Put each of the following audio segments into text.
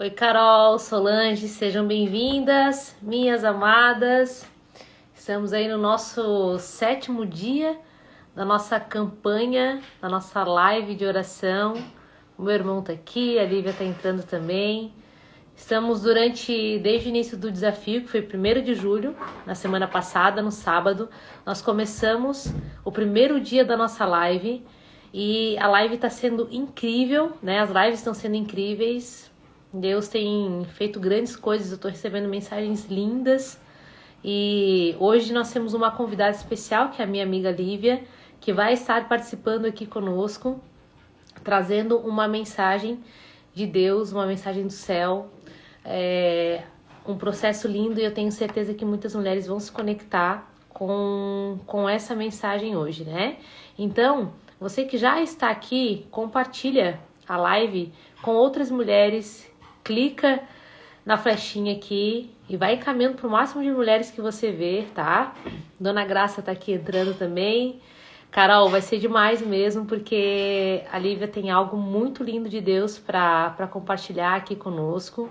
Oi, Carol, Solange, sejam bem-vindas, minhas amadas. Estamos aí no nosso 7º dia da nossa campanha, da nossa live de oração. O meu irmão tá aqui, a Lívia tá entrando também. Estamos desde o início do desafio, que foi 1º de julho, na semana passada, no sábado, nós começamos o primeiro dia da nossa live e a live está sendo incrível, né? As lives estão sendo incríveis. Deus tem feito grandes coisas, eu estou recebendo mensagens lindas. E hoje nós temos uma convidada especial, que é a minha amiga Lívia, que vai estar participando aqui conosco, trazendo uma mensagem de Deus, uma mensagem do céu. Um processo lindo, e eu tenho certeza que muitas mulheres vão se conectar com essa mensagem hoje, né? Então, você que já está aqui, compartilha a live com outras mulheres, clica na flechinha aqui e vai encaminhando para o máximo de mulheres que você vê, tá? Dona Graça tá aqui entrando também. Carol, vai ser demais mesmo, porque a Lívia tem algo muito lindo de Deus para compartilhar aqui conosco.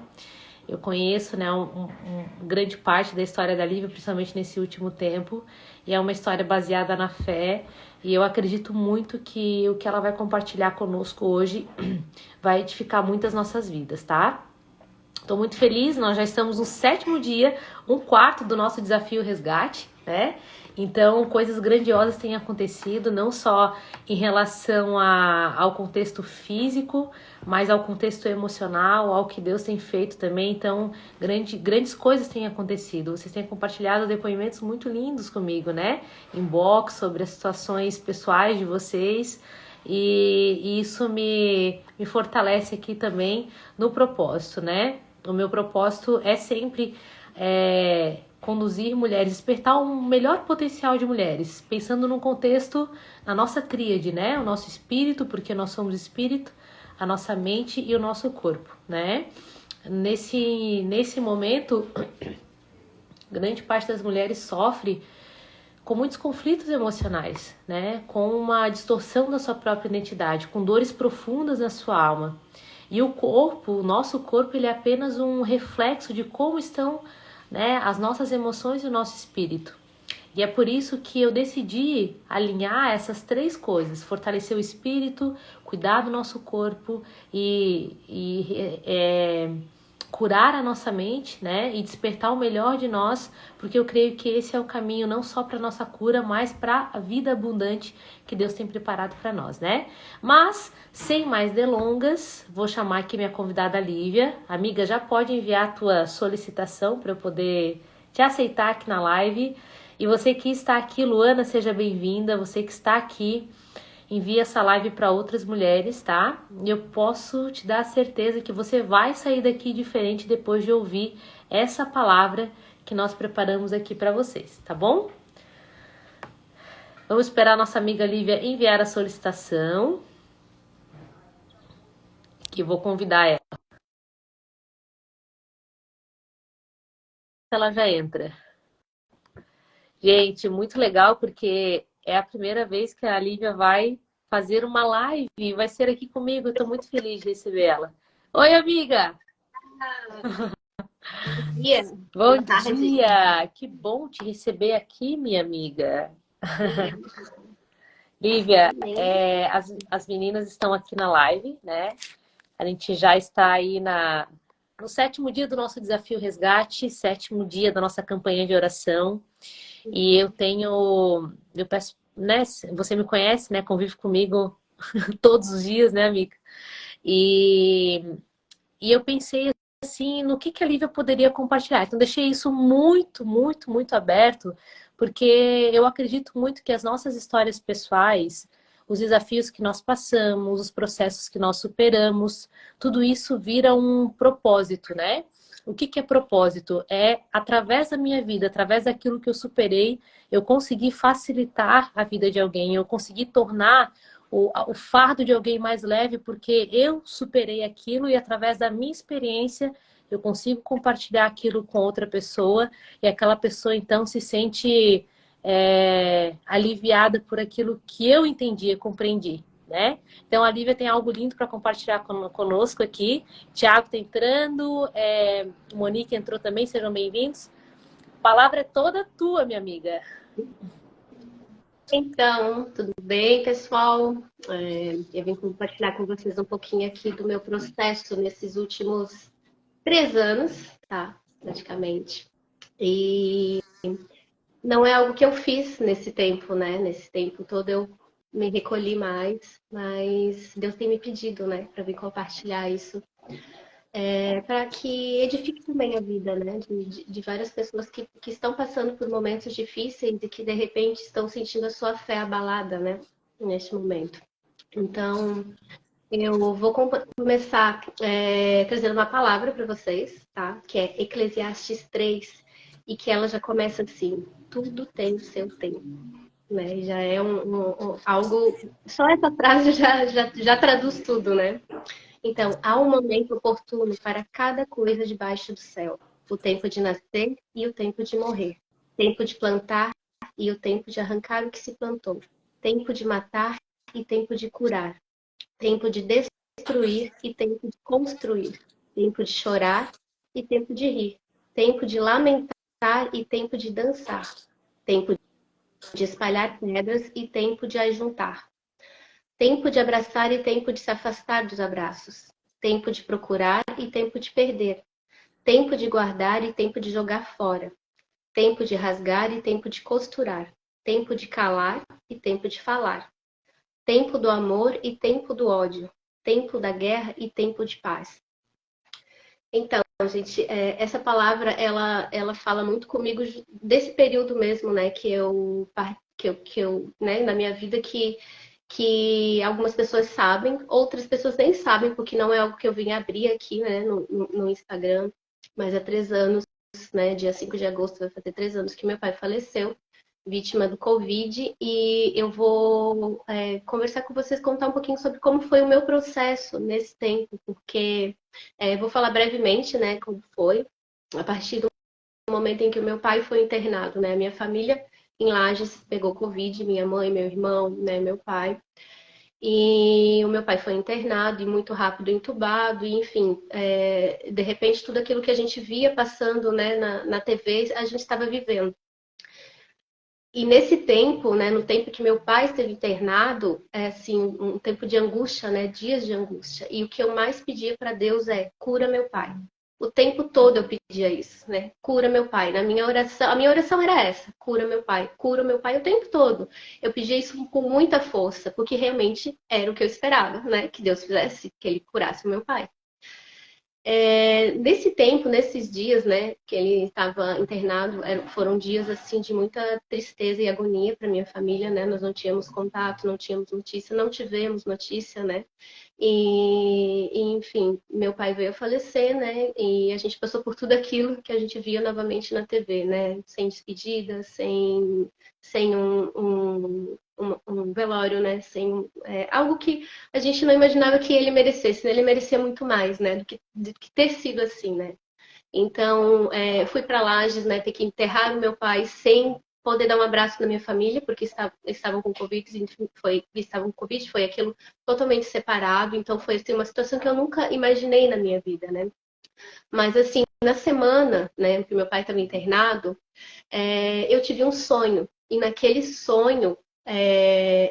Eu conheço, né, grande parte da história da Lívia, principalmente nesse último tempo, e é uma história baseada na fé, e eu acredito muito que o que ela vai compartilhar conosco hoje vai edificar muitas nossas vidas, tá? Estou muito feliz, nós já estamos no 7º dia, 1/4 do nosso desafio resgate, né? Então, coisas grandiosas têm acontecido, não só em relação ao contexto físico, mas ao contexto emocional, ao que Deus tem feito também. Então, grandes coisas têm acontecido. Vocês têm compartilhado depoimentos muito lindos comigo, né? Inbox, sobre as situações pessoais de vocês. E isso me fortalece aqui também no propósito, né? O meu propósito é sempre conduzir mulheres, despertar um melhor potencial de mulheres, pensando num contexto, na nossa tríade, né? O nosso espírito, porque nós somos espírito, a nossa mente e o nosso corpo, né? Nesse momento, grande parte das mulheres sofre com muitos conflitos emocionais, né? Com uma distorção da sua própria identidade, com dores profundas na sua alma. E o nosso corpo, ele é apenas um reflexo de como estão, né, as nossas emoções e o nosso espírito. E é por isso que eu decidi alinhar essas 3 coisas: fortalecer o espírito, cuidar do nosso corpo e curar a nossa mente, né, e despertar o melhor de nós, porque eu creio que esse é o caminho não só para nossa cura, mas para a vida abundante que Deus tem preparado para nós, né? Mas, sem mais delongas, vou chamar aqui minha convidada Lívia. Amiga, já pode enviar a tua solicitação para eu poder te aceitar aqui na live. E você que está aqui, Luana, seja bem-vinda. Você que está aqui, envia essa live para outras mulheres, tá? E eu posso te dar a certeza que você vai sair daqui diferente depois de ouvir essa palavra que nós preparamos aqui para vocês, tá bom? Vamos esperar a nossa amiga Lívia enviar a solicitação, que eu vou convidar ela. Ela já entra. Gente, muito legal, porque é a primeira vez que a Lívia vai fazer uma live, vai ser aqui comigo. Eu tô muito feliz de receber ela. Oi, amiga! Bom dia. Bom Boa tarde. dia! Que bom te receber aqui, minha amiga. Lívia, as meninas estão aqui na live, né? A gente já está aí no 7º dia do nosso desafio resgate, 7º dia da nossa campanha de oração. E eu peço, né? Você me conhece, né? Convive comigo todos os dias, né, amiga? E eu pensei assim, no que a Lívia poderia compartilhar. Então, deixei isso muito, muito, muito aberto, porque eu acredito muito que as nossas histórias pessoais, os desafios que nós passamos, os processos que nós superamos, tudo isso vira um propósito, né? O que é propósito? É através da minha vida, através daquilo que eu superei, eu consegui facilitar a vida de alguém, eu consegui tornar o fardo de alguém mais leve, porque eu superei aquilo e através da minha experiência eu consigo compartilhar aquilo com outra pessoa e aquela pessoa então se sente aliviada por aquilo que eu entendi e compreendi, né? Então a Lívia tem algo lindo para compartilhar conosco aqui. Tiago está entrando, Monique entrou também, sejam bem-vindos. A palavra é toda tua, minha amiga. Então, tudo bem, pessoal? Eu vim compartilhar com vocês um pouquinho aqui do meu processo nesses últimos 3 anos, tá? Praticamente. E não é algo que eu fiz nesse tempo, né? Nesse tempo todo eu me recolhi mais, mas Deus tem me pedido, né, para vir compartilhar isso. Para que edifique também a vida, né? De várias pessoas que estão passando por momentos difíceis e que de repente estão sentindo a sua fé abalada, né? Neste momento. Então, eu vou começar trazendo uma palavra para vocês, tá? Que é Eclesiastes 3, e que ela já começa assim: tudo tem o seu tempo. Né? Já é algo. Só essa frase já traduz tudo, né? Então, há um momento oportuno para cada coisa debaixo do céu. O tempo de nascer e o tempo de morrer. Tempo de plantar e o tempo de arrancar o que se plantou. Tempo de matar e tempo de curar. Tempo de destruir e tempo de construir. Tempo de chorar e tempo de rir. Tempo de lamentar e tempo de dançar. Tempo de espalhar pedras e tempo de ajuntar. Tempo de abraçar e tempo de se afastar dos abraços. Tempo de procurar e tempo de perder. Tempo de guardar e tempo de jogar fora. Tempo de rasgar e tempo de costurar. Tempo de calar e tempo de falar. Tempo do amor e tempo do ódio. Tempo da guerra e tempo de paz. Então, gente, essa palavra, ela fala muito comigo desse período mesmo, né, que eu né, na minha vida que algumas pessoas sabem, outras pessoas nem sabem, porque não é algo que eu vim abrir aqui, né, no Instagram, mas há 3 anos, né, dia 5 de agosto vai fazer 3 anos que meu pai faleceu, vítima do Covid, e eu vou conversar com vocês, contar um pouquinho sobre como foi o meu processo nesse tempo, porque vou falar brevemente, né, como foi, a partir do momento em que o meu pai foi internado, né, a minha família em Lages pegou Covid, minha mãe, meu irmão, né, meu pai. E o meu pai foi internado e muito rápido entubado, e enfim, de repente tudo aquilo que a gente via passando, né, na TV, a gente estava vivendo. E nesse tempo, né, no tempo que meu pai esteve internado, assim, um tempo de angústia, né, dias de angústia. E o que eu mais pedia para Deus é: cura meu pai. O tempo todo eu pedia isso, né? Cura meu pai. Na minha oração, a minha oração era essa: cura meu pai o tempo todo. Eu pedia isso com muita força, porque realmente era o que eu esperava, né? Que Deus fizesse, que ele curasse o meu pai. Nesse tempo, nesses dias, né, que ele estava internado, foram dias assim de muita tristeza e agonia para minha família, né? Nós não tínhamos contato, não tínhamos notícia, não tivemos notícia, né? Enfim, meu pai veio a falecer, né? E a gente passou por tudo aquilo que a gente via novamente na TV, né? Sem despedida, sem um velório, né? Sem algo que a gente não imaginava que ele merecesse, né? Ele merecia muito mais, né? Do que ter sido assim, né? Então, fui para Lages, né? Ter que enterrar o meu pai sem poder dar um abraço na minha família, porque estavam com Covid, foi aquilo totalmente separado. Então, foi assim, uma situação que eu nunca imaginei na minha vida, né? Mas, assim, na semana, né, que meu pai estava internado, eu tive um sonho. E naquele sonho,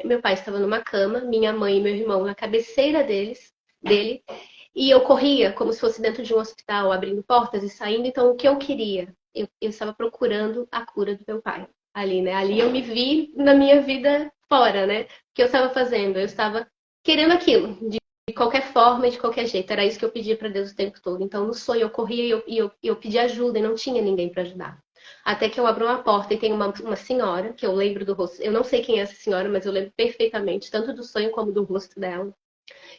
meu pai estava numa cama, minha mãe e meu irmão na cabeceira dele, e eu corria como se fosse dentro de um hospital, abrindo portas e saindo. Então, o que eu queria? Eu estava procurando a cura do meu pai ali, né? Ali eu me vi na minha vida fora, né? O que eu estava fazendo? Eu estava querendo aquilo, de qualquer forma e de qualquer jeito. Era isso que eu pedia para Deus o tempo todo. Então, no sonho, eu corria e eu pedia ajuda e não tinha ninguém para ajudar. Até que eu abro uma porta e tem uma senhora, que eu lembro do rosto. Eu não sei quem é essa senhora, mas eu lembro perfeitamente, tanto do sonho como do rosto dela.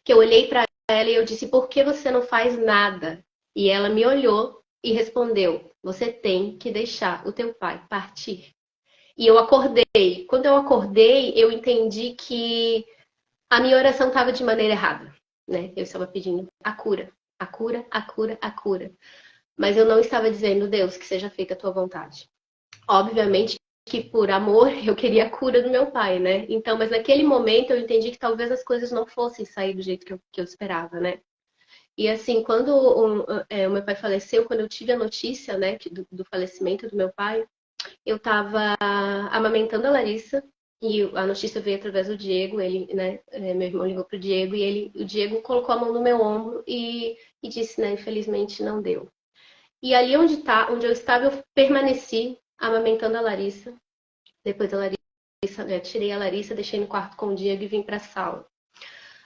Que eu olhei para ela e eu disse: por que você não faz nada? E ela me olhou e respondeu: você tem que deixar o teu pai partir. E eu acordei. Quando eu acordei, eu entendi que a minha oração estava de maneira errada, né? Eu estava pedindo a cura, a cura, a cura, a cura. Mas eu não estava dizendo: Deus, que seja feita a tua vontade. Obviamente que por amor eu queria a cura do meu pai, né? Então, mas naquele momento eu entendi que talvez as coisas não fossem sair do jeito que eu esperava, né? E assim, quando o meu pai faleceu, quando eu tive a notícia, né, do falecimento do meu pai, eu estava amamentando a Larissa e a notícia veio através do Diego. Ele, né, meu irmão ligou pro Diego e o Diego colocou a mão no meu ombro e disse, né, infelizmente não deu. E ali onde eu estava, eu permaneci amamentando a Larissa. Depois da Larissa, tirei a Larissa, deixei no quarto com o Diego e vim para a sala.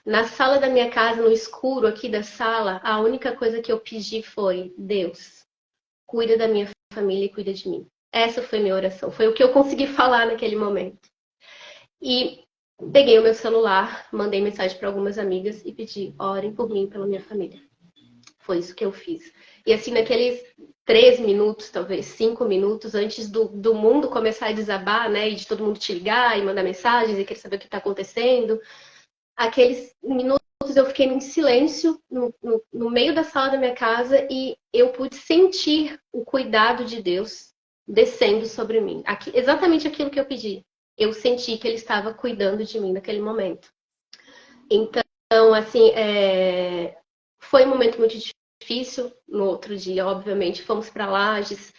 Na sala da minha casa, no escuro aqui da sala, a única coisa que eu pedi foi: Deus, cuida da minha família e cuida de mim. Essa foi minha oração, foi o que eu consegui falar naquele momento. E peguei o meu celular, mandei mensagem para algumas amigas e pedi: orem por mim e pela minha família. Foi isso que eu fiz. E assim, naqueles 3 minutos, talvez 5 minutos, antes do mundo começar a desabar, né? E de todo mundo te ligar e mandar mensagens e querer saber o que está acontecendo, aqueles minutos eu fiquei em silêncio no meio da sala da minha casa e eu pude sentir o cuidado de Deus descendo sobre mim. Exatamente aquilo que eu pedi. Eu senti que Ele estava cuidando de mim naquele momento. Então, assim, foi um momento muito difícil. No outro dia, obviamente, fomos para Lages.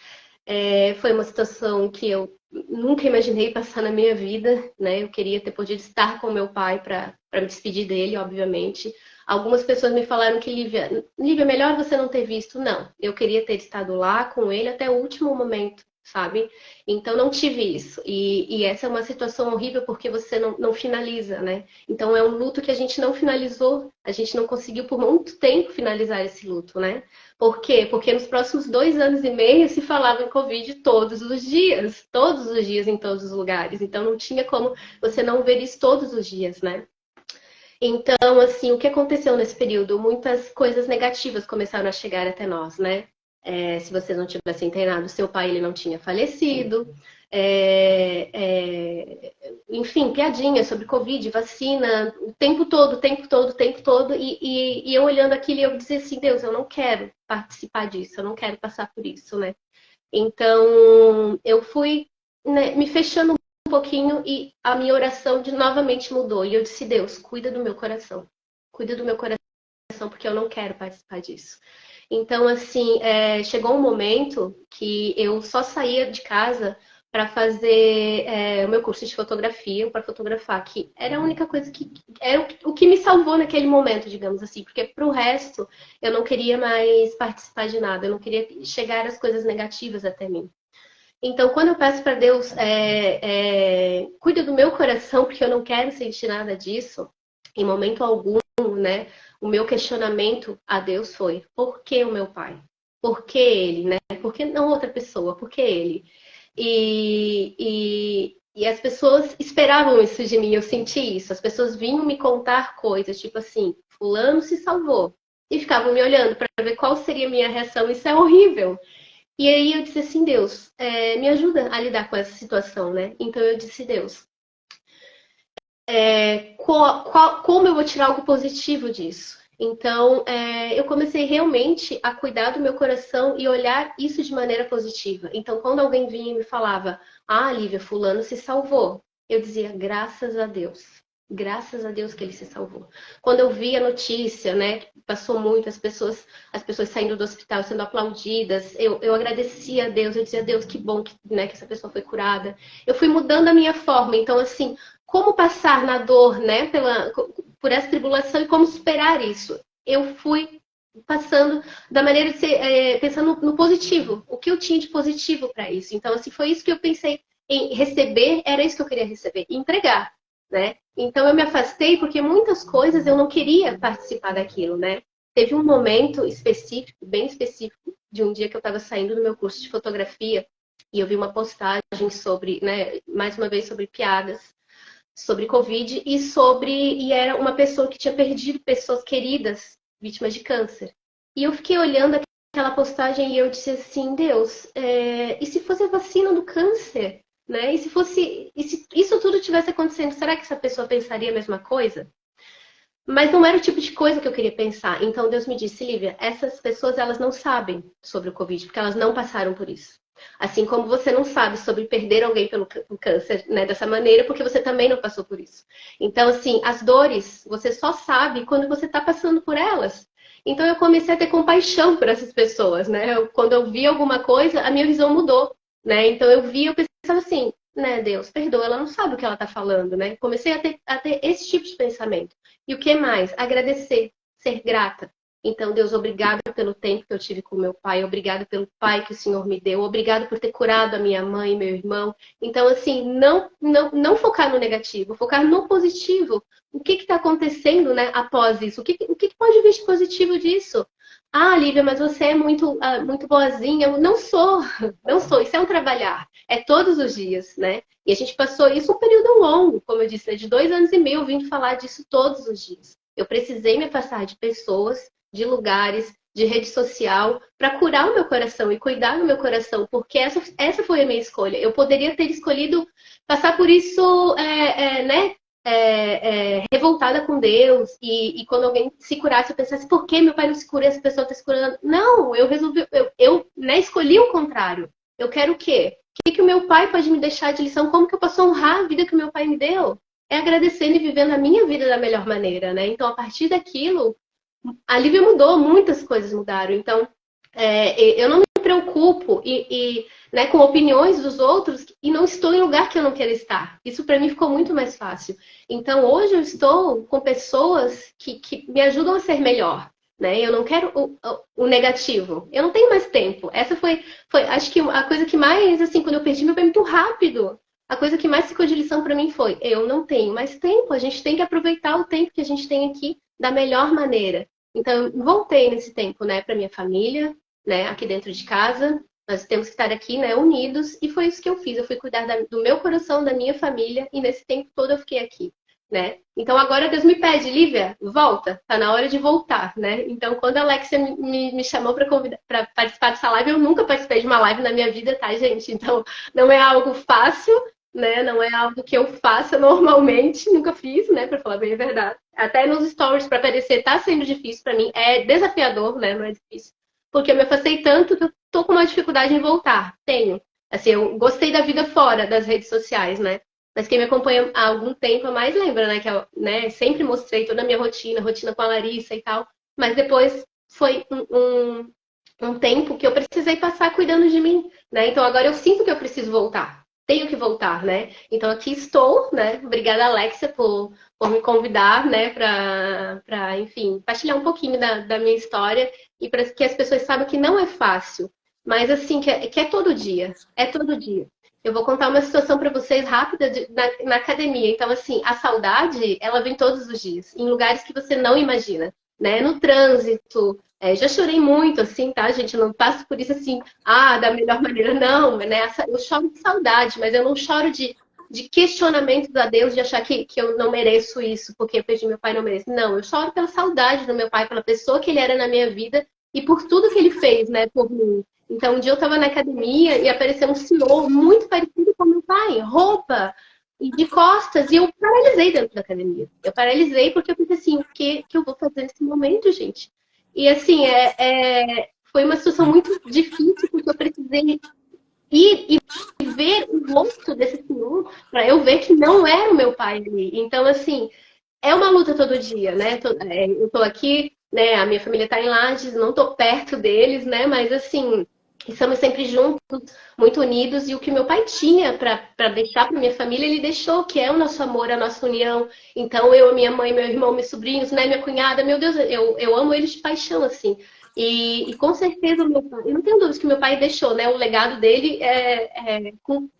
Foi uma situação que eu nunca imaginei passar na minha vida, né? Eu queria ter podido estar com meu pai para me despedir dele, obviamente. Algumas pessoas me falaram que, Lívia, melhor você não ter visto. Não, eu queria ter estado lá com ele até o último momento, sabe? Então não tive isso. E essa é uma situação horrível porque você não finaliza, né? Então é um luto que a gente não finalizou, a gente não conseguiu por muito tempo finalizar esse luto, né? Por quê? Porque nos próximos 2 anos e meio se falava em Covid todos os dias em todos os lugares. Então não tinha como você não ver isso todos os dias, né? Então, assim, o que aconteceu nesse período? Muitas coisas negativas começaram a chegar até nós, né? Se vocês não tivessem treinado, seu pai ele não tinha falecido. Enfim, piadinhas sobre Covid, vacina, o tempo todo, o tempo todo, o tempo todo. E eu olhando aquilo, eu dizia assim, Deus, eu não quero participar disso, eu não quero passar por isso, né? Então, eu fui, né, me fechando um pouquinho e a minha oração novamente mudou. E eu disse, Deus, cuida do meu coração. Cuida do meu coração, porque eu não quero participar disso. Então, assim, chegou um momento que eu só saía de casa para fazer o meu curso de fotografia, para fotografar, que era a única coisa que era o que me salvou naquele momento, digamos assim, porque pro resto eu não queria mais participar de nada, eu não queria chegar às coisas negativas até mim. Então, quando eu peço para Deus, cuida do meu coração, porque eu não quero sentir nada disso, em momento algum, né? O meu questionamento a Deus foi: por que o meu pai? Por que ele, né? Por que não outra pessoa? Por que ele? E as pessoas esperavam isso de mim, eu senti isso. As pessoas vinham me contar coisas, tipo assim, fulano se salvou. E ficavam me olhando para ver qual seria a minha reação. Isso é horrível. E aí eu disse assim, Deus, me ajuda a lidar com essa situação, né? Então eu disse, Deus, como eu vou tirar algo positivo disso? Então, eu comecei realmente a cuidar do meu coração e olhar isso de maneira positiva. Então, quando alguém vinha e me falava, Lívia, fulano se salvou, eu dizia, graças a Deus. Graças a Deus que ele se salvou. Quando eu vi a notícia, né, passou muito, as pessoas saindo do hospital, sendo aplaudidas, eu agradecia a Deus, eu dizia, Deus, que bom né, que essa pessoa foi curada. Eu fui mudando a minha forma, então assim, como passar na dor, né, por essa tribulação e como superar isso? Eu fui passando da maneira de ser, pensando no positivo, o que eu tinha de positivo para isso. Então, assim, foi isso que eu pensei em receber, era isso que eu queria receber, entregar, né? Então, eu me afastei porque muitas coisas eu não queria participar daquilo, né? Teve um momento específico, bem específico, de um dia que eu estava saindo do meu curso de fotografia e eu vi uma postagem sobre, né, mais uma vez sobre piadas, sobre Covid e era uma pessoa que tinha perdido pessoas queridas vítimas de câncer. E eu fiquei olhando aquela postagem e eu disse assim, Deus, e se fosse a vacina do câncer, né? E se isso tudo tivesse acontecendo, será que essa pessoa pensaria a mesma coisa? Mas não era o tipo de coisa que eu queria pensar. Então Deus me disse, Lívia, essas pessoas elas não sabem sobre o Covid, porque elas não passaram por isso. Assim como você não sabe sobre perder alguém pelo câncer, né, dessa maneira, porque você também não passou por isso. Então, assim, as dores, você só sabe quando você está passando por elas. Então, eu comecei a ter compaixão por essas pessoas, né? Quando eu vi alguma coisa, a minha visão mudou, né? Então, eu pensava assim, né, Deus, perdoa, ela não sabe o que ela está falando, né? Comecei a ter esse tipo de pensamento. E o que mais? Agradecer, ser grata. Então, Deus, obrigado pelo tempo que eu tive com meu pai, obrigado pelo pai que o Senhor me deu, obrigado por ter curado a minha mãe e meu irmão. Então, assim, não focar no negativo, focar no positivo. O que está acontecendo, né, após isso? O que pode vir de positivo disso? Ah, Lívia, mas você é muito boazinha. Eu não sou, não sou. Isso é um trabalhar. É todos os dias, né? E a gente passou isso um período longo, como eu disse, né, de 2 anos e meio, eu vim falar disso todos os dias. Eu precisei me afastar de pessoas, de lugares, de rede social, para curar o meu coração e cuidar do meu coração, porque essa foi a minha escolha. Eu poderia ter escolhido passar por isso, né? Revoltada com Deus, e quando alguém se curasse, eu pensasse, por que meu pai não se cura e essa pessoa está se curando? Não, eu resolvi, né, escolhi o contrário. Eu quero o quê? O que o meu pai pode me deixar de lição? Como que eu posso honrar a vida que o meu pai me deu? É agradecendo e vivendo a minha vida da melhor maneira, né? Então, a partir daquilo, a Lívia mudou, muitas coisas mudaram. Então, eu não me preocupo né, com opiniões dos outros e não estou em lugar que eu não quero estar. Isso para mim ficou muito mais fácil. Então, hoje eu estou com pessoas que me ajudam a ser melhor. Né? Eu não quero o negativo. Eu não tenho mais tempo. Essa foi, acho que a coisa que mais, assim, quando eu perdi meu pai muito rápido, a coisa que mais ficou de lição para mim foi: eu não tenho mais tempo. A gente tem que aproveitar o tempo que a gente tem aqui da melhor maneira. Então, eu voltei nesse tempo, né, para minha família, né, aqui dentro de casa. Nós temos que estar aqui, né, unidos, e foi isso que eu fiz. Eu fui cuidar do meu coração, da minha família, e nesse tempo todo eu fiquei aqui, né? Então agora Deus me pede, Lívia, volta, tá na hora de voltar, né? Então quando a Alexia me chamou para participar dessa live, eu nunca participei de uma live na minha vida, tá, gente? Então não é algo fácil, né? Não é algo que eu faça normalmente, nunca fiz, né? Para falar bem a verdade. Até nos stories para aparecer tá sendo difícil para mim, é desafiador, né? Não é difícil, porque eu me afastei tanto que eu tô com uma dificuldade em voltar. Tenho. Assim, eu gostei da vida fora das redes sociais, né? Mas quem me acompanha há algum tempo mais lembra, né? Que eu, né, sempre mostrei toda a minha rotina com a Larissa e tal. Mas depois foi um tempo que eu precisei passar cuidando de mim, né? Então agora eu sinto que eu preciso voltar. Tenho que voltar, né? Então aqui estou, né? Obrigada, Alexia, por me convidar, né? Para, enfim, partilhar um pouquinho da minha história e para que as pessoas saibam que não é fácil, mas assim, que é todo dia. É todo dia. Eu vou contar uma situação para vocês rápida na academia. Então, assim, a saudade, ela vem todos os dias, em lugares que você não imagina, né? No trânsito. Já chorei muito, assim, tá, gente? Eu não passo por isso assim, da melhor maneira, não, né? Eu choro de saudade, mas eu não choro de questionamentos a Deus, de achar que eu não mereço isso, porque eu perdi meu pai, não mereço. Não, eu choro pela saudade do meu pai, pela pessoa que ele era na minha vida e por tudo que ele fez, né, por mim. Então, um dia eu estava na academia e apareceu um senhor muito parecido com meu pai, roupa e de costas, e eu paralisei dentro da academia. Eu paralisei porque eu pensei assim, o que eu vou fazer nesse momento, gente? E assim, foi uma situação muito difícil, porque eu precisei ir e ver o rosto desse senhor para eu ver que não era o meu pai ali. Então, assim, é uma luta todo dia, né? Eu tô aqui, né? A minha família tá em Lages, não tô perto deles, né? Mas assim, estamos sempre juntos, muito unidos, e o que meu pai tinha para deixar para minha família, ele deixou, que é o nosso amor, a nossa união. Então, eu, minha mãe, meu irmão, meus sobrinhos, né? Minha cunhada, meu Deus, eu amo eles de paixão, assim. E com certeza, meu pai, eu não tenho dúvidas que meu pai deixou, né? O legado dele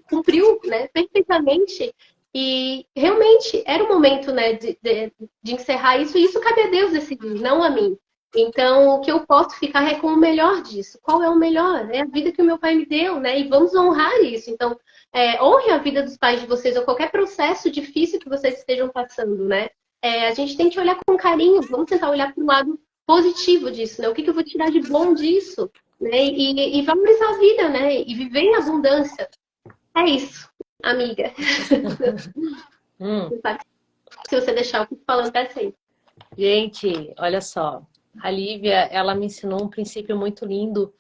cumpriu, né, perfeitamente. E realmente era o momento, né, de encerrar isso, e isso cabe a Deus decidir, não a mim. Então, o que eu posso ficar é com o melhor disso. Qual é o melhor? É a vida que o meu pai me deu, né? E vamos honrar isso. Então, honre a vida dos pais de vocês, ou qualquer processo difícil que vocês estejam passando, né? A gente tem que olhar com carinho, vamos tentar olhar para o lado positivo disso, né? O que eu vou tirar de bom disso? Né? E valorizar a vida, né? E viver em abundância. É isso, amiga. Se você deixar, eu fico falando para sempre. Gente, olha só. A Lívia, ela me ensinou um princípio muito lindo.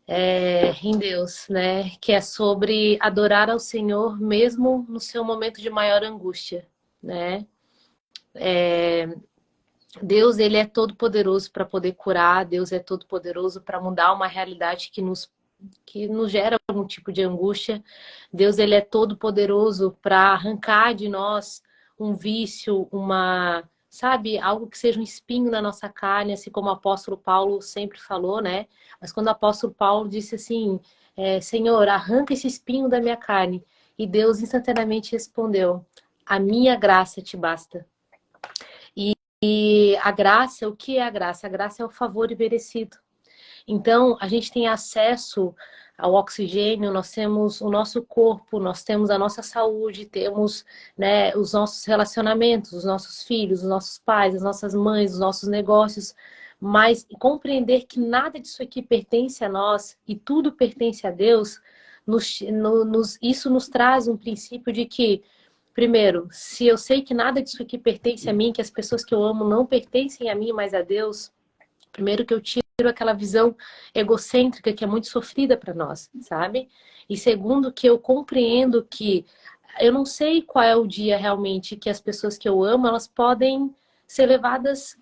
em Deus, né? Que é sobre adorar ao Senhor mesmo no seu momento de maior angústia, né? Deus, ele é todo poderoso para poder curar, Deus é todo poderoso para mudar uma realidade que nos gera algum tipo de angústia. Deus, ele é todo poderoso para arrancar de nós um vício, sabe, algo que seja um espinho na nossa carne, assim como o apóstolo Paulo sempre falou, né? Mas quando o apóstolo Paulo disse assim, Senhor, arranca esse espinho da minha carne. E Deus instantaneamente respondeu, a minha graça te basta. E a graça, o que é a graça? A graça é o favor imerecido. Então, a gente tem acesso ao oxigênio, nós temos o nosso corpo, nós temos a nossa saúde, temos, né, os nossos relacionamentos, os nossos filhos, os nossos pais, as nossas mães, os nossos negócios, mas compreender que nada disso aqui pertence a nós e tudo pertence a Deus, isso nos traz um princípio de que, primeiro, se eu sei que nada disso aqui pertence a mim, que as pessoas que eu amo não pertencem a mim, mas a Deus, primeiro que eu tiro aquela visão egocêntrica que é muito sofrida para nós, sabe? E segundo que eu compreendo que eu não sei qual é o dia realmente que as pessoas que eu amo, elas podem ser levadas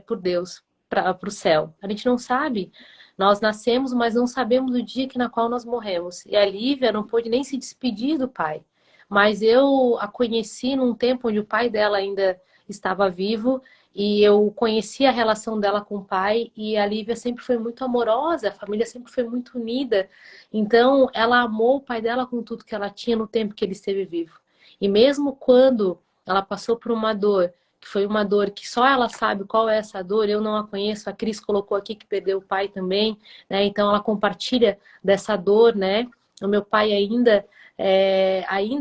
por Deus para o céu. A gente não sabe. Nós nascemos, mas não sabemos o dia na qual nós morremos. E a Lívia não pôde nem se despedir do pai. Mas eu a conheci num tempo onde o pai dela ainda estava vivo e eu conheci a relação dela com o pai e a Lívia sempre foi muito amorosa, a família sempre foi muito unida. Então, ela amou o pai dela com tudo que ela tinha no tempo que ele esteve vivo. E mesmo quando ela passou por uma dor, que foi uma dor que só ela sabe qual é essa dor, eu não a conheço, a Cris colocou aqui que perdeu o pai também, né? Então, ela compartilha dessa dor, né? O meu pai ainda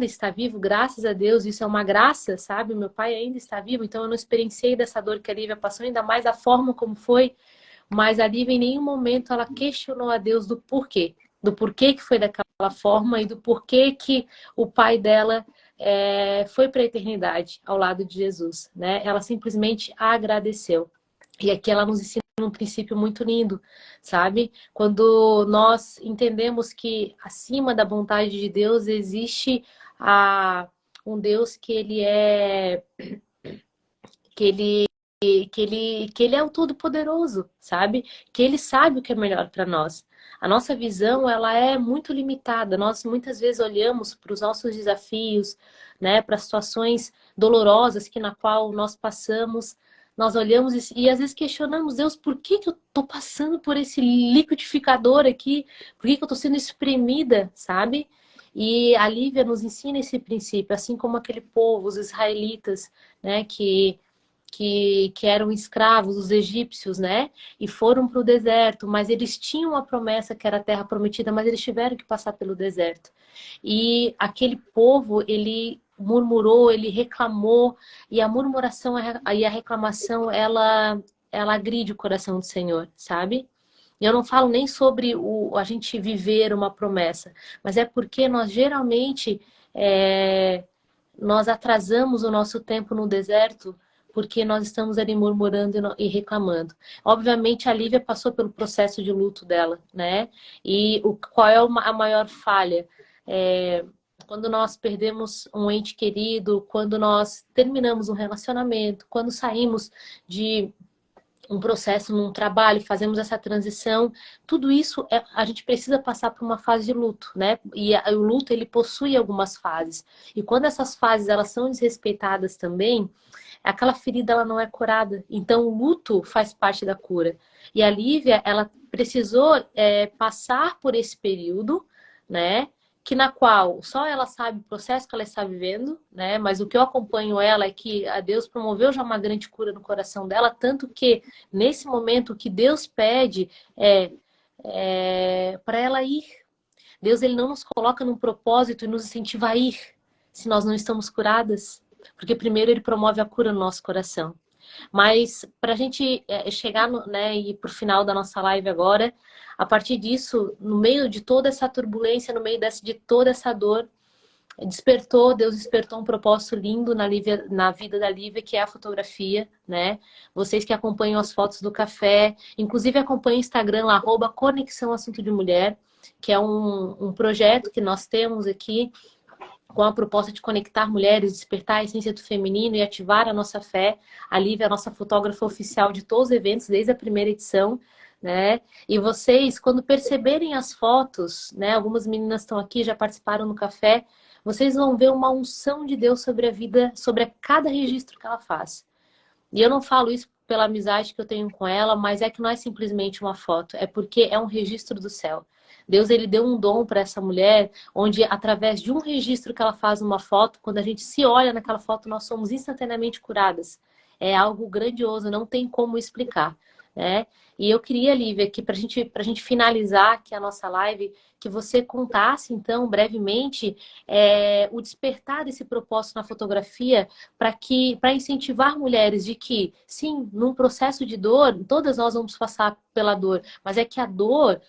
está vivo, graças a Deus, isso é uma graça, sabe? Meu pai ainda está vivo, então eu não experienciei dessa dor que a Lívia passou, ainda mais a forma como foi, mas a Lívia em nenhum momento ela questionou a Deus do porquê que foi daquela forma e do porquê que o pai dela foi para a eternidade ao lado de Jesus, né? Ela simplesmente agradeceu. E aqui ela nos ensina um princípio muito lindo, sabe? Quando nós entendemos que acima da vontade de Deus existe um Deus que ele que ele é o todo-poderoso, sabe? Que ele sabe o que é melhor para nós. A nossa visão, ela é muito limitada. Nós muitas vezes olhamos para os nossos desafios, né, para situações dolorosas na qual nós passamos. Nós olhamos e às vezes questionamos, Deus, por que que eu tô passando por esse liquidificador aqui? Por que que eu tô sendo espremida, sabe? E a Lívia nos ensina esse princípio, assim como aquele povo, os israelitas, né, que eram escravos, os egípcios, né? E foram para o deserto, mas eles tinham a promessa que era a terra prometida, mas eles tiveram que passar pelo deserto. E aquele povo, ele murmurou, ele reclamou, e a murmuração e a reclamação, ela agride o coração do Senhor, sabe? E eu não falo nem sobre a gente viver uma promessa, mas é porque nós geralmente nós atrasamos o nosso tempo no deserto porque nós estamos ali murmurando e reclamando. Obviamente, a Lívia passou pelo processo de luto dela, né? E qual é a maior falha? Quando nós perdemos um ente querido, quando nós terminamos um relacionamento, quando saímos de um processo num trabalho, fazemos essa transição, tudo isso a gente precisa passar por uma fase de luto, né? E o luto, ele possui algumas fases. E quando essas fases elas são desrespeitadas também, aquela ferida ela não é curada. Então o luto faz parte da cura. E a Lívia, ela precisou passar por esse período, né? Que na qual só ela sabe o processo que ela está vivendo, né? Mas o que eu acompanho ela é que a Deus promoveu já uma grande cura no coração dela, tanto que nesse momento o que Deus pede é para ela ir. Deus, ele não nos coloca num propósito e nos incentiva a ir se nós não estamos curadas, porque primeiro ele promove a cura no nosso coração. Mas para a gente chegar né, e ir para o final da nossa live agora, a partir disso, no meio de toda essa turbulência, no meio de toda essa dor, Deus despertou um propósito lindo na vida da Lívia, que é a fotografia, né? Vocês que acompanham as fotos do café, inclusive acompanhem o Instagram lá, @Conexão Assunto de Mulher, que é um projeto que nós temos aqui com a proposta de conectar mulheres, despertar a essência do feminino e ativar a nossa fé. A Lívia é a nossa fotógrafa oficial de todos os eventos, desde a primeira edição, né? E vocês, quando perceberem as fotos, né? Algumas meninas estão aqui, já participaram no café, vocês vão ver uma unção de Deus sobre a vida, sobre cada registro que ela faz. E eu não falo isso pela amizade que eu tenho com ela, mas é que não é simplesmente uma foto, é porque é um registro do céu. Deus, ele deu um dom para essa mulher, onde através de um registro que ela faz numa foto, quando a gente se olha naquela foto, nós somos instantaneamente curadas. É algo grandioso, não tem como explicar, né? E eu queria, Lívia, que para gente finalizar aqui a nossa live, que você contasse, então, brevemente, o despertar desse propósito na fotografia, para incentivar mulheres de que, sim, num processo de dor, todas nós vamos passar pela dor, mas é que a dor,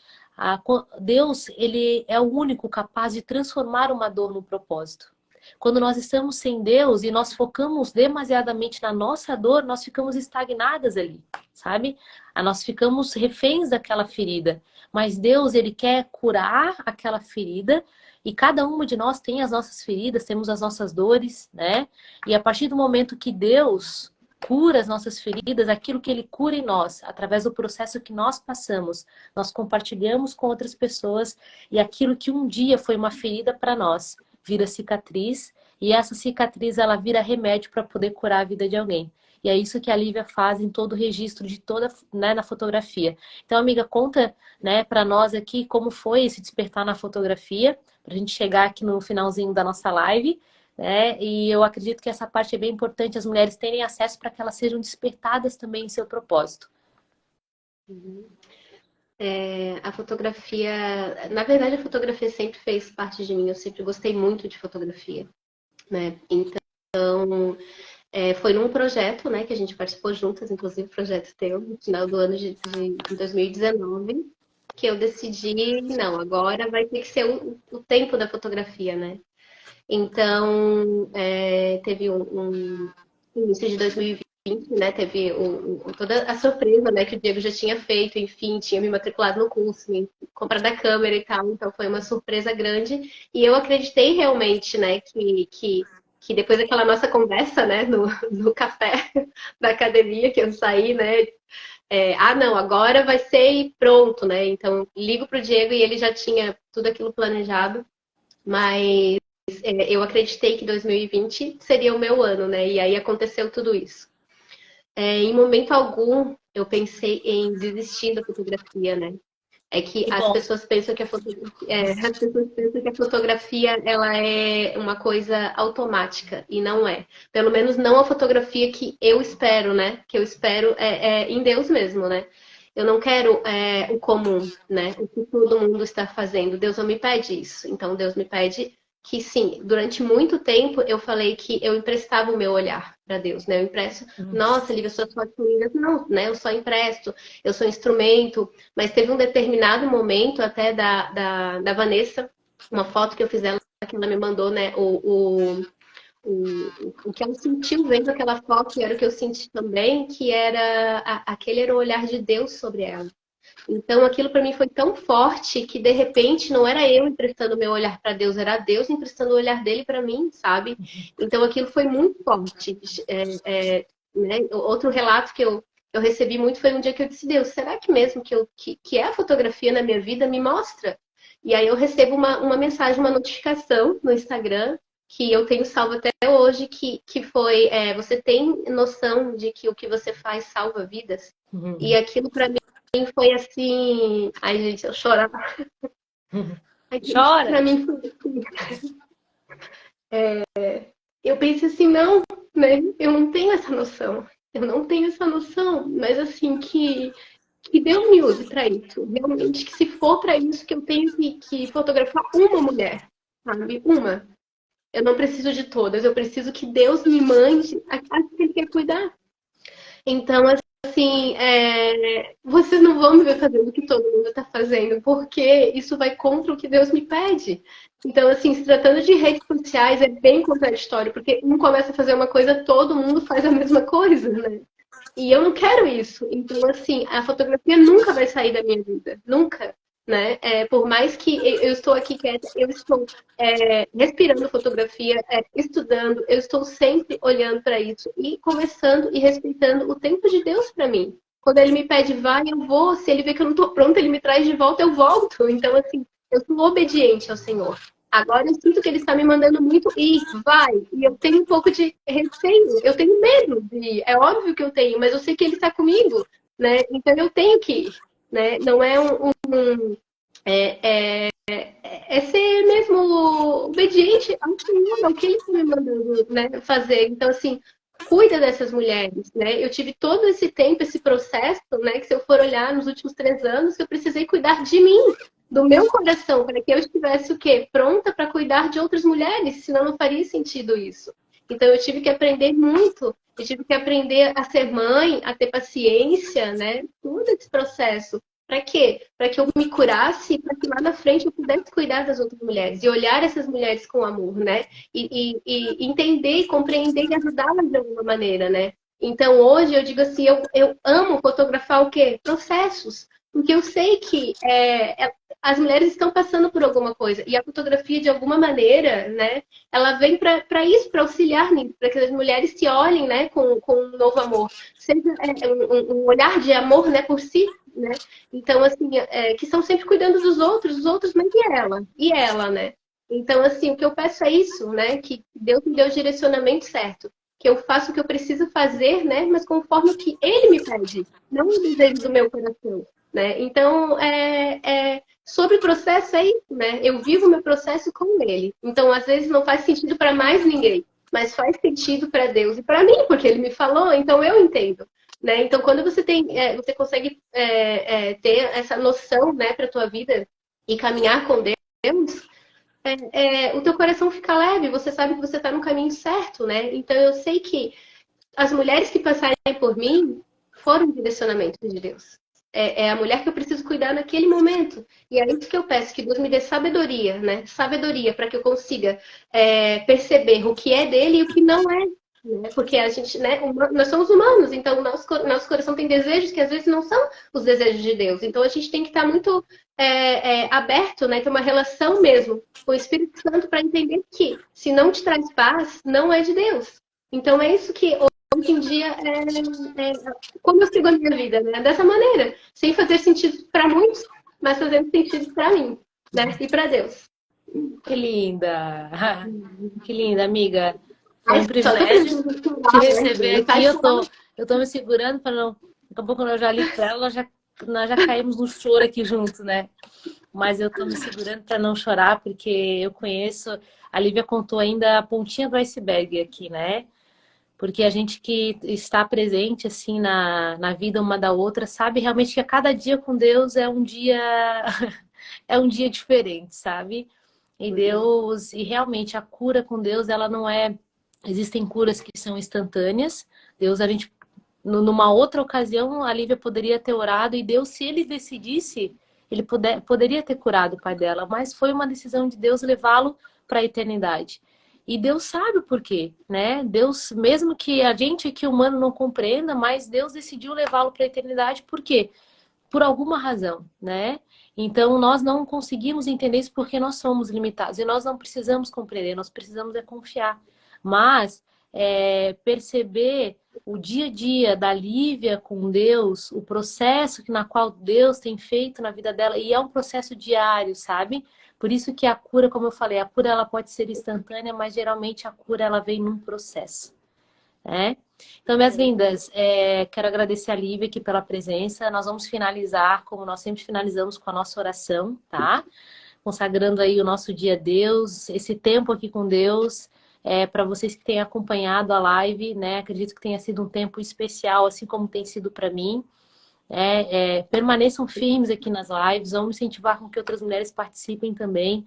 Deus, ele é o único capaz de transformar uma dor num propósito. Quando nós estamos sem Deus e nós focamos demasiadamente na nossa dor, nós ficamos estagnadas ali, sabe? Nós ficamos reféns daquela ferida. Mas Deus, ele quer curar aquela ferida e cada uma de nós tem as nossas feridas, temos as nossas dores, né? E a partir do momento que Deus cura as nossas feridas, aquilo que ele cura em nós, através do processo que nós passamos, nós compartilhamos com outras pessoas e aquilo que um dia foi uma ferida para nós, vira cicatriz e essa cicatriz ela vira remédio para poder curar a vida de alguém. E é isso que a Lívia faz em todo o registro de toda, né, na fotografia. Então, amiga, conta, né, para nós aqui como foi esse despertar na fotografia, para a gente chegar aqui no finalzinho da nossa live, né? E eu acredito que essa parte é bem importante as mulheres terem acesso para que elas sejam despertadas também em seu propósito. Uhum. A fotografia, na verdade, a fotografia sempre fez parte de mim. Eu sempre gostei muito de fotografia, né? Então, foi num projeto, né, que a gente participou juntas, inclusive o projeto teu, no final do ano de 2019, que eu decidi, não, agora vai ter que ser o tempo da fotografia, né? Então, teve um início de 2020, né? Teve toda a surpresa, né? Que o Diego já tinha feito, enfim, tinha me matriculado no curso, comprado a câmera e tal. Então, foi uma surpresa grande. E eu acreditei realmente, né? Que depois daquela nossa conversa, né? No café da academia que eu saí, né? Não, agora vai ser e pronto, né? Então, ligo pro Diego e ele já tinha tudo aquilo planejado. Mas eu acreditei que 2020 seria o meu ano, né? E aí aconteceu tudo isso. Em momento algum, eu pensei em desistir da fotografia, né? É que Que as bom. pessoas pensam que a fotografia ela é uma coisa automática e não é. Pelo menos não a fotografia que eu espero, né? Que eu espero em Deus mesmo, né? Eu não quero o comum, né? O que todo mundo está fazendo. Deus não me pede isso. Então Deus me pede que sim, durante muito tempo eu falei que eu emprestava o meu olhar para Deus, né? Eu empresto, nossa, Lívia, suas fotos são lindas. Não, né? Eu só empresto, eu sou instrumento. Mas teve um determinado momento até da Vanessa, uma foto que eu fiz dela, que ela me mandou, né? O que ela sentiu vendo aquela foto, e era o que eu senti também, que aquele era o olhar de Deus sobre ela. Então, aquilo para mim foi tão forte que, de repente, não era eu emprestando meu olhar para Deus, era Deus emprestando o olhar dele para mim, sabe? Então, aquilo foi muito forte. Né? Outro relato que eu recebi muito foi um dia que eu disse, Deus, será que mesmo que é a fotografia na minha vida me mostra? E aí eu recebo uma mensagem, uma notificação no Instagram, que eu tenho salvo até hoje, que foi, você tem noção de que o que você faz salva vidas? E aquilo para mim foi assim. Ai, gente, eu chorava. Chora! Pra mim foi assim. Eu pensei assim, não, né? Eu não tenho essa noção. Eu não tenho essa noção, mas assim, que Deus me use para isso. Realmente, que se for para isso, que eu tenho que fotografar uma mulher, sabe? Uma. Eu não preciso de todas, eu preciso que Deus me mande aquilo que Ele quer cuidar. Então, assim, vocês não vão me ver fazendo o que todo mundo está fazendo, porque isso vai contra o que Deus me pede. Então, assim, se tratando de redes sociais, é bem contraditório, porque um começa a fazer uma coisa, todo mundo faz a mesma coisa, né? E eu não quero isso. Então, assim, a fotografia nunca vai sair da minha vida. Nunca. Né? Por mais que eu estou aqui quieta, eu estou respirando fotografia, estudando, eu estou sempre olhando para isso e conversando e respeitando o tempo de Deus para mim. Quando ele me pede, vai, eu vou. Se ele vê que eu não estou pronta, ele me traz de volta, eu volto. Então, assim, eu sou obediente ao Senhor. Agora eu sinto que ele está me mandando muito ir, vai. E eu tenho um pouco de receio, eu tenho medo de ir. É óbvio que eu tenho, mas eu sei que ele está comigo, né? Então eu tenho que ir, né? Não é ser mesmo obediente ao Senhor, ao que ele está me mandando, né, fazer. Então, assim, cuida dessas mulheres, né? Eu tive todo esse tempo, esse processo, né? Que se eu for olhar nos últimos 3 anos, que eu precisei cuidar de mim, do meu coração, para que eu estivesse o quê? Pronta para cuidar de outras mulheres, senão não faria sentido isso. Então eu tive que aprender muito, eu tive que aprender a ser mãe, a ter paciência, né? Todo esse processo. Para quê? Para que eu me curasse e para que lá na frente eu pudesse cuidar das outras mulheres e olhar essas mulheres com amor, né? E entender, compreender e ajudá-las de alguma maneira, né? Então hoje eu digo assim, eu amo fotografar o quê? Processos. Porque eu sei que as mulheres estão passando por alguma coisa. E a fotografia, de alguma maneira, né, ela vem para isso, para auxiliar nisso, para que as mulheres se olhem, né, com um novo amor. Seja um olhar de amor, né, por si, né? Então, assim, que estão sempre cuidando dos outros, mas e ela? E ela, né? Então, assim, o que eu peço é isso, né? Que Deus me dê o direcionamento certo. Que eu faça o que eu preciso fazer, né? Mas conforme o que Ele me pede, não o desejo do meu coração. Né? Então, sobre o processo é isso, né? Eu vivo o meu processo com ele. Então, às vezes, não faz sentido para mais ninguém, mas faz sentido para Deus e para mim, porque ele me falou, então eu entendo. Né? Então, quando você consegue ter essa noção, né, para a tua vida e caminhar com Deus, o teu coração fica leve, você sabe que você está no caminho certo, né? Então, eu sei que as mulheres que passarem por mim foram direcionamento de Deus. É a mulher que eu preciso cuidar naquele momento. E é isso que eu peço, que Deus me dê sabedoria, né? Sabedoria para que eu consiga perceber o que é dele e o que não é. Né? Porque a gente, né, nós somos humanos, então o nosso coração tem desejos que às vezes não são os desejos de Deus. Então a gente tem que estar muito aberto, né? Ter uma relação mesmo com o Espírito Santo para entender que se não te traz paz, não é de Deus. Então é isso que hoje em dia como eu sigo a minha vida, né? Dessa maneira, sem fazer sentido para muitos, mas fazendo sentido para mim, né? E para Deus. Que linda! Que linda, amiga. Foi Mas um só tô privilégio tentando te falar, receber né? aqui. Faz Eu tô me segurando para não. Daqui a pouco quando eu já ligo para ela, nós já caímos no choro aqui junto, né? Mas eu tô me segurando para não chorar, porque eu conheço. A Lívia contou ainda a pontinha do iceberg aqui, né? Porque a gente que está presente assim na vida uma da outra sabe realmente que a cada dia com Deus é um dia é um dia diferente, sabe? E Deus, e realmente a cura com Deus, ela não é. Existem curas que são instantâneas. Deus, a gente, numa outra ocasião, a Lívia poderia ter orado e Deus, se ele decidisse, ele poderia ter curado o pai dela, mas foi uma decisão de Deus levá-lo para a eternidade. E Deus sabe o porquê, né? Deus, mesmo que a gente aqui humano não compreenda, mas Deus decidiu levá-lo para a eternidade, por quê? Por alguma razão, né? Então nós não conseguimos entender isso porque nós somos limitados e nós não precisamos compreender, nós precisamos confiar. Mas perceber o dia a dia da Lívia com Deus, o processo na qual Deus tem feito na vida dela, e é um processo diário, sabe? Por isso que a cura, como eu falei, a cura ela pode ser instantânea, mas geralmente a cura ela vem num processo, né? Então, minhas lindas, quero agradecer a Lívia aqui pela presença. Nós vamos finalizar, como nós sempre finalizamos, com a nossa oração, tá? Consagrando aí o nosso dia a Deus, esse tempo aqui com Deus. Para vocês que têm acompanhado a live, né? Acredito que tenha sido um tempo especial, assim como tem sido para mim. Permaneçam firmes aqui nas lives, vamos incentivar com que outras mulheres participem também,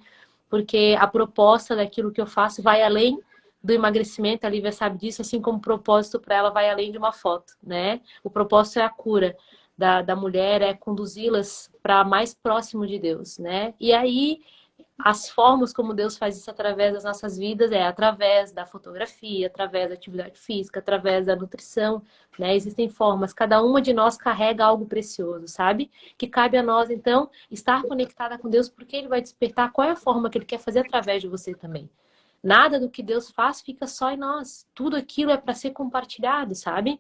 porque a proposta daquilo que eu faço vai além do emagrecimento, a Lívia sabe disso, assim como o propósito para ela vai além de uma foto, né? O propósito é a cura da mulher, é conduzi-las para mais próximo de Deus, né? E aí, as formas como Deus faz isso através das nossas vidas é através da fotografia, através da atividade física, através da nutrição, né? Existem formas, cada uma de nós carrega algo precioso, sabe? Que cabe a nós, então, estar conectada com Deus, porque Ele vai despertar qual é a forma que Ele quer fazer através de você também. Nada do que Deus faz fica só em nós. Tudo aquilo é para ser compartilhado, sabe?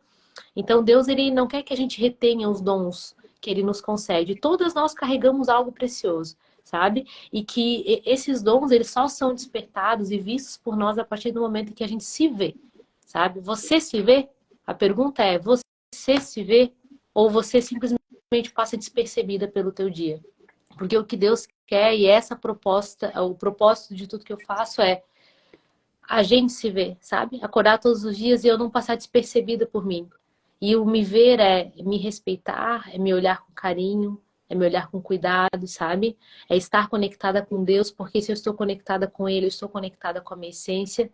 Então Deus, ele não quer que a gente retenha os dons que ele nos concede. Todas nós carregamos algo precioso, sabe? E que esses dons, eles só são despertados e vistos por nós a partir do momento em que a gente se vê, sabe? Você se vê? A pergunta é, você se vê? Ou você simplesmente passa despercebida pelo teu dia? Porque o que Deus quer, e essa proposta, o propósito de tudo que eu faço é a gente se ver, sabe? Acordar todos os dias e eu não passar despercebida por mim. E o me ver é me respeitar, é me olhar com carinho, é me olhar com cuidado, sabe? É estar conectada com Deus, porque se eu estou conectada com Ele, eu estou conectada com a minha essência.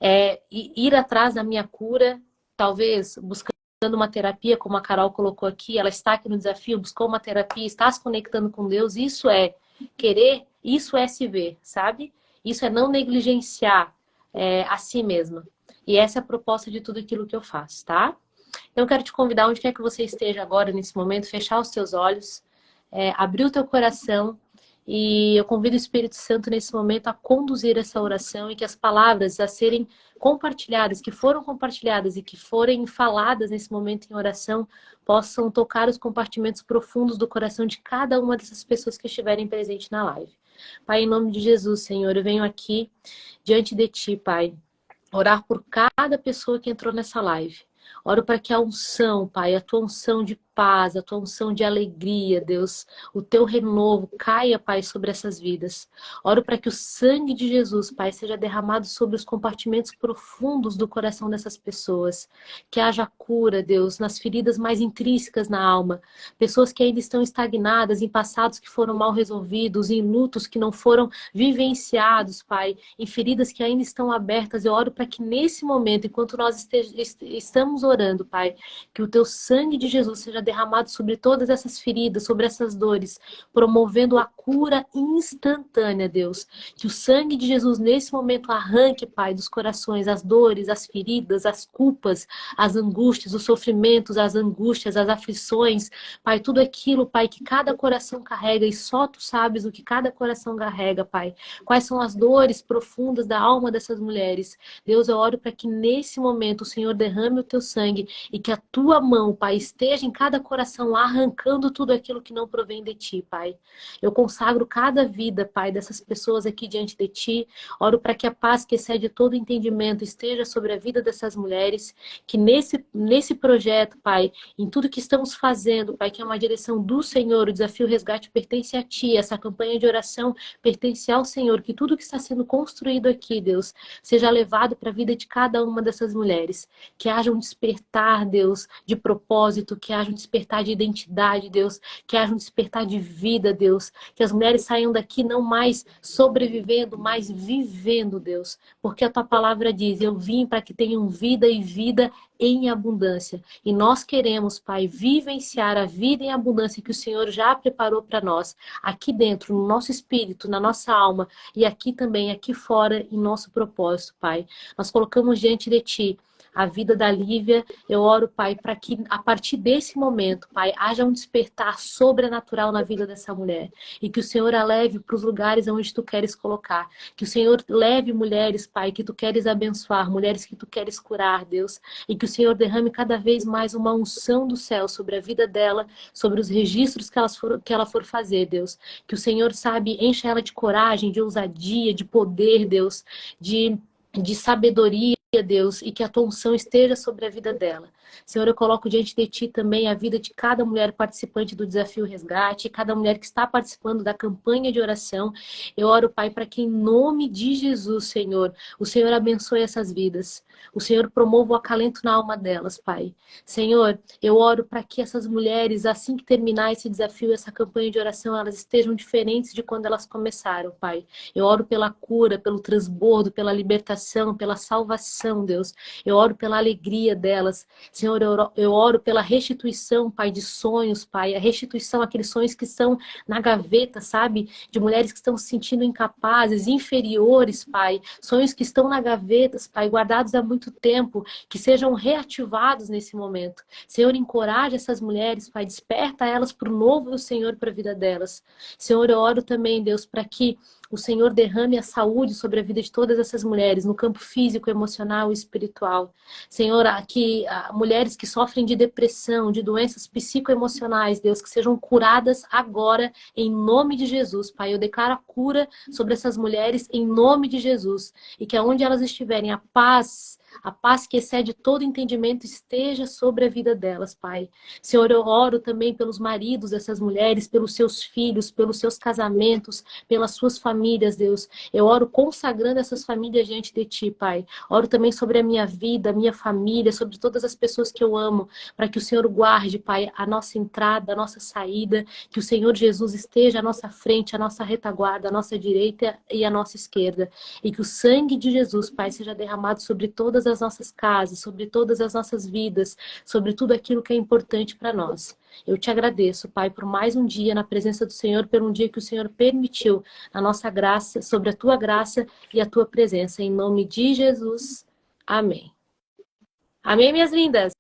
É ir atrás da minha cura, talvez buscando uma terapia, como a Carol colocou aqui, ela está aqui no desafio, buscou uma terapia, está se conectando com Deus, isso é querer, isso é se ver, sabe? Isso é não negligenciar a si mesma. E essa é a proposta de tudo aquilo que eu faço, tá? Então, eu quero te convidar, onde quer que você esteja agora, nesse momento, fechar os teus olhos, abrir o teu coração e eu convido o Espírito Santo nesse momento a conduzir essa oração e que as palavras a serem compartilhadas, que foram compartilhadas e que forem faladas nesse momento em oração, possam tocar os compartimentos profundos do coração de cada uma dessas pessoas que estiverem presentes na live. Pai, em nome de Jesus, Senhor, eu venho aqui diante de Ti, Pai, orar por cada pessoa que entrou nessa live. Oro para que a unção, Pai, a tua unção de paz, a tua unção de alegria, Deus, o teu renovo caia, Pai, sobre essas vidas. Oro para que o sangue de Jesus, Pai, seja derramado sobre os compartimentos profundos do coração dessas pessoas. Que haja cura, Deus, nas feridas mais intrínsecas na alma. Pessoas que ainda estão estagnadas em passados que foram mal resolvidos, em lutos que não foram vivenciados, Pai, em feridas que ainda estão abertas. Eu oro para que nesse momento, enquanto nós estamos orando, Pai, que o teu sangue de Jesus seja derramado sobre todas essas feridas, sobre essas dores, promovendo a cura instantânea, Deus. Que o sangue de Jesus nesse momento arranque, Pai, dos corações as dores, as feridas, as culpas, as angústias, os sofrimentos, as angústias, as aflições, Pai, tudo aquilo, Pai, que cada coração carrega e só Tu sabes o que cada coração carrega, Pai. Quais são as dores profundas da alma dessas mulheres. Deus, eu oro para que nesse momento o Senhor derrame o Teu sangue e que a Tua mão, Pai, esteja em cada coração arrancando tudo aquilo que não provém de Ti, Pai. Eu consagro cada vida, Pai, dessas pessoas aqui diante de Ti. Oro para que a paz que excede todo entendimento esteja sobre a vida dessas mulheres, que nesse projeto, Pai, em tudo que estamos fazendo, Pai, que é uma direção do Senhor, o Desafio Resgate pertence a Ti, essa campanha de oração pertence ao Senhor, que tudo que está sendo construído aqui, Deus, seja levado para a vida de cada uma dessas mulheres. Que haja um despertar, Deus, de propósito, que haja um despertar de identidade, Deus, que haja um despertar de vida, Deus, que as mulheres saiam daqui não mais sobrevivendo, mas vivendo, Deus, porque a Tua palavra diz, eu vim para que tenham vida e vida em abundância. E nós queremos, Pai, vivenciar a vida em abundância que o Senhor já preparou para nós, aqui dentro, no nosso espírito, na nossa alma, e aqui também, aqui fora, em nosso propósito, Pai. Nós colocamos diante de Ti a vida da Lívia. Eu oro, Pai, para que a partir desse momento, Pai, haja um despertar sobrenatural na vida dessa mulher. E que o Senhor a leve para os lugares onde Tu queres colocar. Que o Senhor leve mulheres, Pai, que Tu queres abençoar, mulheres que Tu queres curar, Deus. E que o Senhor derrame cada vez mais uma unção do céu sobre a vida dela, sobre os registros que ela for fazer, Deus. Que o Senhor, sabe, encha ela de coragem, de ousadia, de poder, Deus, de sabedoria, Deus, e que a tua unção esteja sobre a vida dela. Senhor, eu coloco diante de ti também a vida de cada mulher participante do Desafio Resgate, cada mulher que está participando da campanha de oração. Eu oro, Pai, para que em nome de Jesus, Senhor, o Senhor abençoe essas vidas. O Senhor promova o acalento na alma delas, Pai. Senhor, eu oro para que essas mulheres, assim que terminar esse desafio, essa campanha de oração, elas estejam diferentes de quando elas começaram, Pai. Eu oro pela cura, pelo transbordo, pela libertação, pela salvação, Deus. Eu oro pela alegria delas. Senhor, eu oro pela restituição, Pai, de sonhos, Pai. A restituição, aqueles sonhos que estão na gaveta, sabe? De mulheres que estão se sentindo incapazes, inferiores, Pai. Sonhos que estão na gaveta, Pai, guardados há muito tempo, que sejam reativados nesse momento. Senhor, encoraja essas mulheres, Pai. Desperta elas para o novo do Senhor para a vida delas. Senhor, eu oro também, Deus, para que o Senhor derrame a saúde sobre a vida de todas essas mulheres, no campo físico, emocional e espiritual. Senhor, que mulheres que sofrem de depressão, de doenças psicoemocionais, Deus, que sejam curadas agora, em nome de Jesus, Pai. Eu declaro a cura sobre essas mulheres, em nome de Jesus. E que aonde elas estiverem, a paz que excede todo entendimento esteja sobre a vida delas, Pai. Senhor, eu oro também pelos maridos dessas mulheres, pelos seus filhos, pelos seus casamentos, pelas suas famílias, Deus. Eu oro consagrando essas famílias diante de Ti, Pai. Oro também sobre a minha vida, a minha família, sobre todas as pessoas que eu amo, para que o Senhor guarde, Pai, a nossa entrada, a nossa saída, que o Senhor Jesus esteja à nossa frente, à nossa retaguarda, à nossa direita e à nossa esquerda. E que o sangue de Jesus, Pai, seja derramado sobre todas as nossas casas, sobre todas as nossas vidas, sobre tudo aquilo que é importante para nós. Eu te agradeço, Pai, por mais um dia na presença do Senhor, por um dia que o Senhor permitiu a nossa graça, sobre a tua graça e a tua presença. Em nome de Jesus. Amém. Amém, minhas lindas?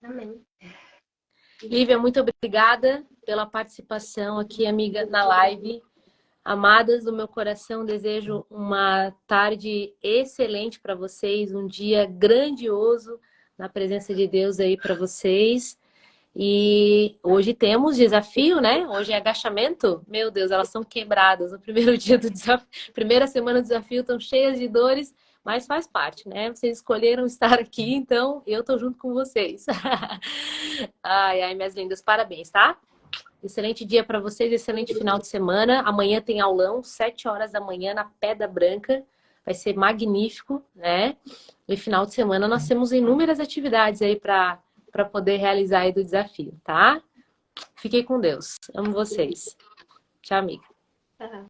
Amém. Lívia, muito obrigada pela participação aqui, amiga, na live. Amadas do meu coração, desejo uma tarde excelente para vocês, um dia grandioso na presença de Deus aí para vocês. E hoje temos desafio, né? Hoje é agachamento. Meu Deus, elas são quebradas. No primeiro dia do desafio, primeira semana do desafio, estão cheias de dores, mas faz parte, né? Vocês escolheram estar aqui, então eu tô junto com vocês. Ai, ai, minhas lindas, parabéns, tá? Excelente dia para vocês, excelente final de semana. Amanhã tem aulão, 7 horas da manhã, na Pedra Branca. Vai ser magnífico, né? E final de semana nós temos inúmeras atividades aí para poder realizar aí do desafio, tá? Fiquem com Deus. Amo vocês. Tchau, amiga. Tá.